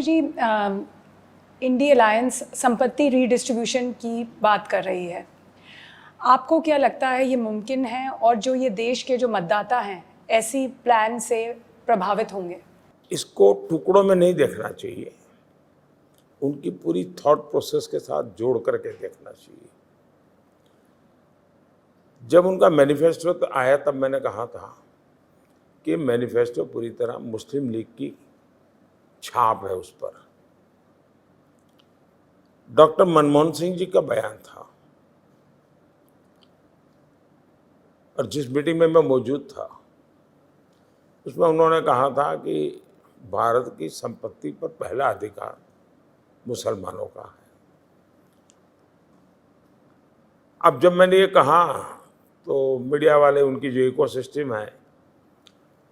जी, INDI alliance संपत्ति redistribution की बात कर रही है। आपको क्या लगता है ये मुमकिन है, और जो ये देश के जो मतदाता हैं ऐसी प्लान से प्रभावित होंगे? इसको टुकड़ों में नहीं देखना चाहिए, उनकी पूरी थॉट प्रोसेस के साथ जोड़ करके देखना चाहिए। जब उनका मैनिफेस्टो तो आया तब मैंने कहा था कि मैनिफेस्टो पूरी तरह मुस्लिम लीग की छाप है उस पर। डॉक्टर मनमोहन सिंह जी का बयान था, और जिस मीटिंग में मैं मौजूद था उसमें उन्होंने कहा था कि भारत की संपत्ति पर पहला अधिकार मुसलमानों का है। अब जब मैंने ये कहा तो मीडिया वाले, उनकी जो इकोसिस्टम है,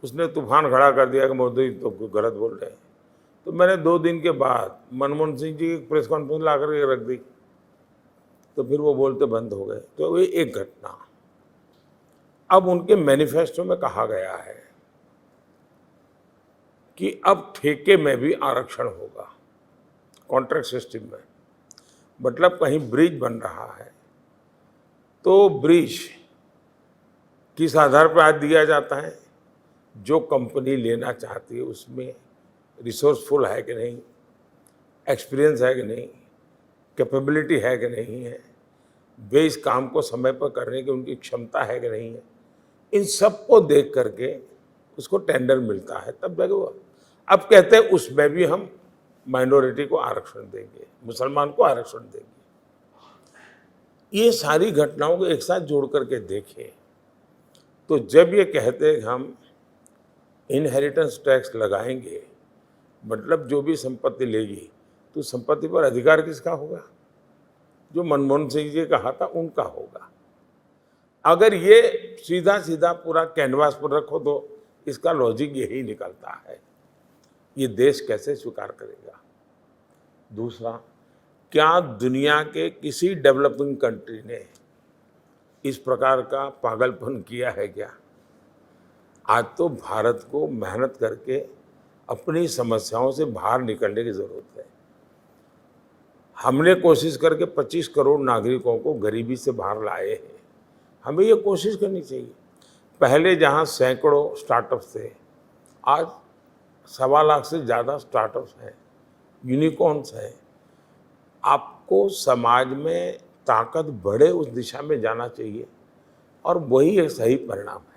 उसने तूफान खड़ा कर दिया कि मोदी तो गलत बोल रहे हैं। तो मैंने 2 दिन के बाद मनमोहन सिंह जी की प्रेस कॉन्फ्रेंस ला करके रख दी, तो फिर वो बोलते बंद हो गए। तो ये एक घटना। अब उनके मैनिफेस्टो में कहा गया है कि अब ठेके में भी आरक्षण होगा, कॉन्ट्रैक्ट सिस्टम में। मतलब कहीं ब्रिज बन रहा है तो ब्रिज किस आधार पर आज दिया जाता है? जो कंपनी लेना चाहती है उसमें रिसोर्सफुल है कि नहीं, एक्सपीरियंस है कि नहीं, कैपेबिलिटी है कि नहीं है, वे इस काम को समय पर करने की उनकी क्षमता है कि नहीं है, इन सब को देख करके उसको टेंडर मिलता है, तब जाके वो। अब कहते हैं उसमें भी हम माइनॉरिटी को आरक्षण देंगे, मुसलमान को आरक्षण देंगे। ये सारी घटनाओं को एक साथ जोड़ करके देखें तो जब ये कहते हैं कि हम इनहेरिटेंस टैक्स लगाएंगे, मतलब जो भी संपत्ति लेगी तो संपत्ति पर अधिकार किसका होगा? जो मनमोहन सिंह जी कहा था उनका होगा। अगर ये सीधा सीधा पूरा कैनवास पर रखो तो इसका लॉजिक यही निकलता है। ये देश कैसे स्वीकार करेगा? दूसरा, क्या दुनिया के किसी डेवलपिंग कंट्री ने इस प्रकार का पागलपन किया है क्या? आज तो भारत को मेहनत करके अपनी समस्याओं से बाहर निकलने की जरूरत है। हमने कोशिश करके 25 करोड़ नागरिकों को गरीबी से बाहर लाए हैं। हमें ये कोशिश करनी चाहिए। पहले जहां सैकड़ों स्टार्टअप्स थे, आज 1.25 लाख से ज़्यादा स्टार्टअप्स हैं, यूनिकॉर्न्स हैं। आपको समाज में ताकत बढ़े उस दिशा में जाना चाहिए, और वही एक सही परिणाम है।